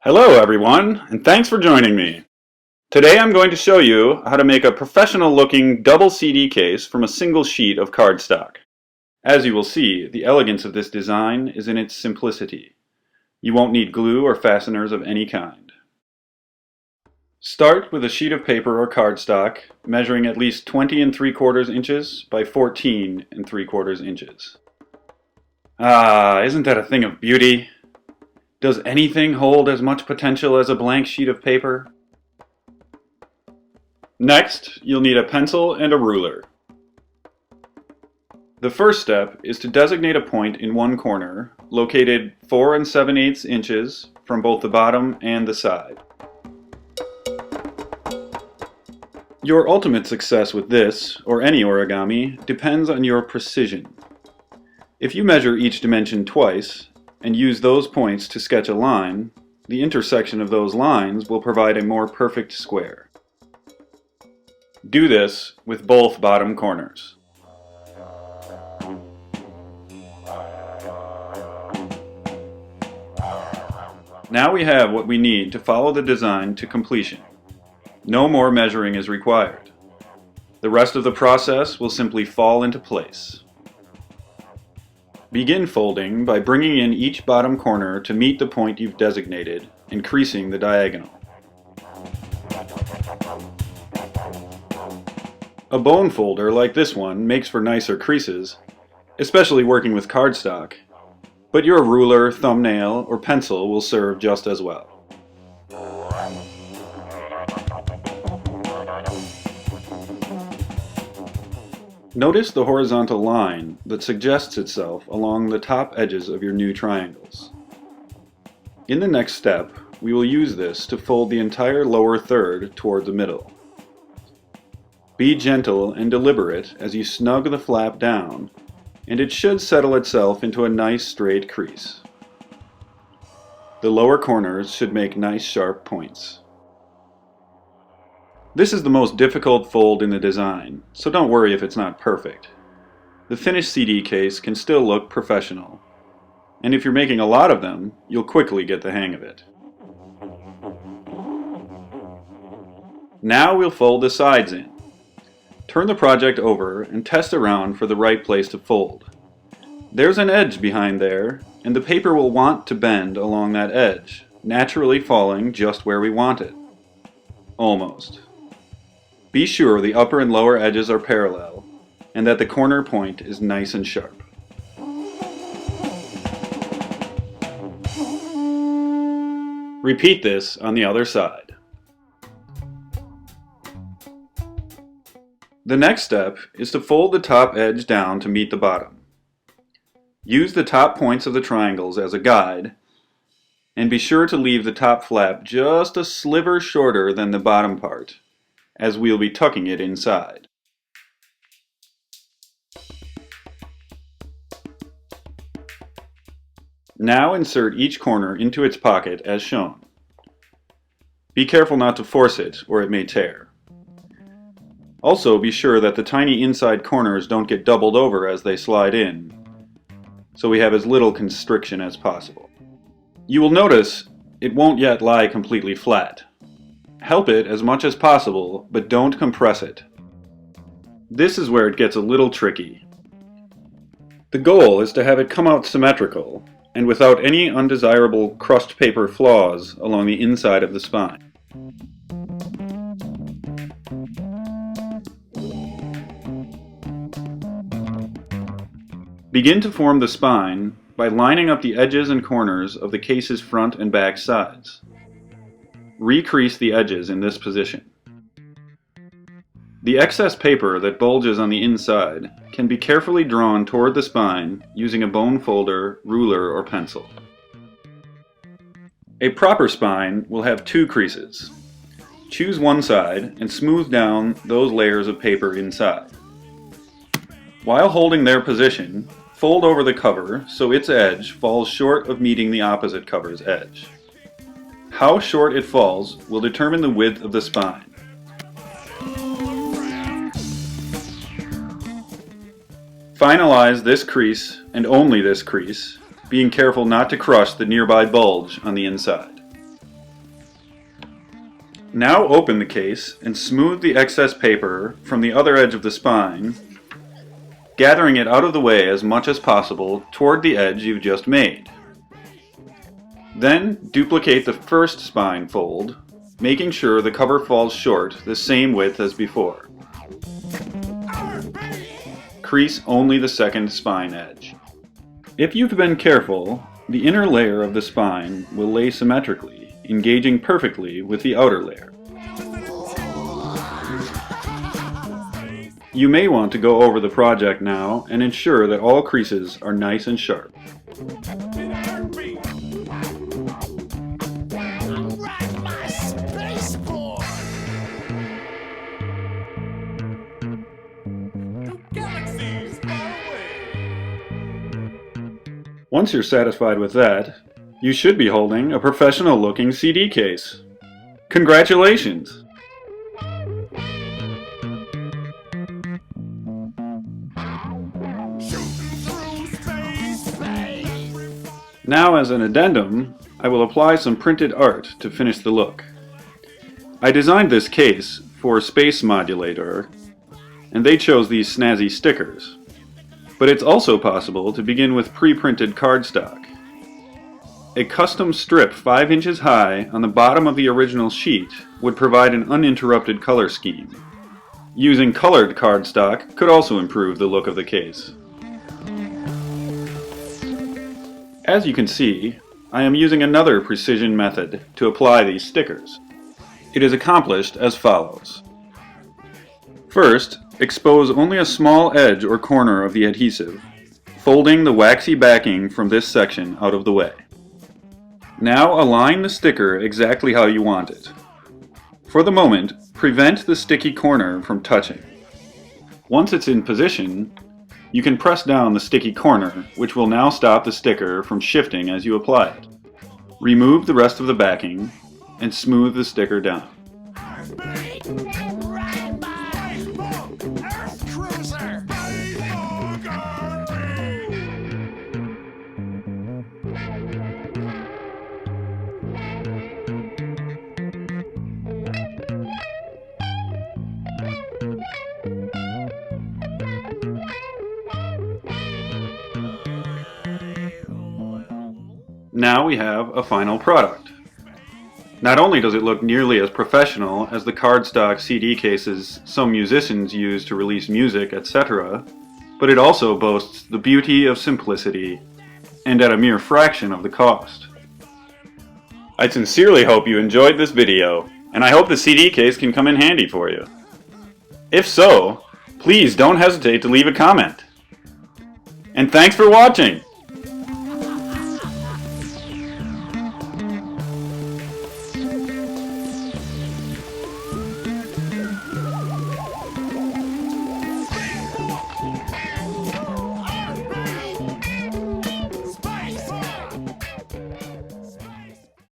Hello everyone, and thanks for joining me. Today I'm going to show you how to make a professional looking double CD case from a single sheet of cardstock. As you will see, the elegance of this design is in its simplicity. You won't need glue or fasteners of any kind. Start with a sheet of paper or cardstock measuring at least 20 3/4 inches by 14 3/4 inches. Ah, isn't that a thing of beauty? Does anything hold as much potential as a blank sheet of paper? Next, you'll need a pencil and a ruler. The first step is to designate a point in one corner, located 4 7/8 inches from both the bottom and the side. Your ultimate success with this, or any origami, depends on your precision. If you measure each dimension twice, and use those points to sketch a line, the intersection of those lines will provide a more perfect square. Do this with both bottom corners. Now we have what we need to follow the design to completion. No more measuring is required. The rest of the process will simply fall into place. Begin folding by bringing in each bottom corner to meet the point you've designated, increasing the diagonal. A bone folder like this one makes for nicer creases, especially working with cardstock, but your ruler, thumbnail, or pencil will serve just as well. Notice the horizontal line that suggests itself along the top edges of your new triangles. In the next step, we will use this to fold the entire lower third toward the middle. Be gentle and deliberate as you snug the flap down, and it should settle itself into a nice straight crease. The lower corners should make nice sharp points. This is the most difficult fold in the design, so don't worry if it's not perfect. The finished CD case can still look professional, and if you're making a lot of them, you'll quickly get the hang of it. Now we'll fold the sides in. Turn the project over and test around for the right place to fold. There's an edge behind there, and the paper will want to bend along that edge, naturally falling just where we want it. Almost. Be sure the upper and lower edges are parallel, and that the corner point is nice and sharp. Repeat this on the other side. The next step is to fold the top edge down to meet the bottom. Use the top points of the triangles as a guide, and be sure to leave the top flap just a sliver shorter than the bottom part, as we'll be tucking it inside. Now insert each corner into its pocket as shown. Be careful not to force it or it may tear. Also be sure that the tiny inside corners don't get doubled over as they slide in, so we have as little constriction as possible. You will notice it won't yet lie completely flat. Help it as much as possible, but don't compress it. This is where it gets a little tricky. The goal is to have it come out symmetrical and without any undesirable crust paper flaws along the inside of the spine. Begin to form the spine by lining up the edges and corners of the case's front and back sides. Recrease the edges in this position. The excess paper that bulges on the inside can be carefully drawn toward the spine using a bone folder, ruler, or pencil. A proper spine will have 2 creases. Choose one side and smooth down those layers of paper inside. While holding their position, fold over the cover so its edge falls short of meeting the opposite cover's edge. How short it falls will determine the width of the spine. Finalize this crease, and only this crease, being careful not to crush the nearby bulge on the inside. Now open the case and smooth the excess paper from the other edge of the spine, gathering it out of the way as much as possible toward the edge you've just made. Then duplicate the first spine fold, making sure the cover falls short the same width as before. Crease only the second spine edge. If you've been careful, the inner layer of the spine will lay symmetrically, engaging perfectly with the outer layer. You may want to go over the project now and ensure that all creases are nice and sharp. Once you're satisfied with that, you should be holding a professional-looking CD case. Congratulations! Now, as an addendum, I will apply some printed art to finish the look. I designed this case for Space Modulator, and they chose these snazzy stickers. But it's also possible to begin with pre-printed cardstock. A custom strip 5 inches high on the bottom of the original sheet would provide an uninterrupted color scheme. Using colored cardstock could also improve the look of the case. As you can see, I am using another precision method to apply these stickers. It is accomplished as follows. First, expose only a small edge or corner of the adhesive, folding the waxy backing from this section out of the way. Now align the sticker exactly how you want it. For the moment, prevent the sticky corner from touching. Once it's in position, you can press down the sticky corner, which will now stop the sticker from shifting as you apply it. Remove the rest of the backing and smooth the sticker down. Now we have a final product. Not only does it look nearly as professional as the cardstock CD cases some musicians use to release music, etc., but it also boasts the beauty of simplicity and at a mere fraction of the cost. I sincerely hope you enjoyed this video, and I hope the CD case can come in handy for you. If so, please don't hesitate to leave a comment. And thanks for watching!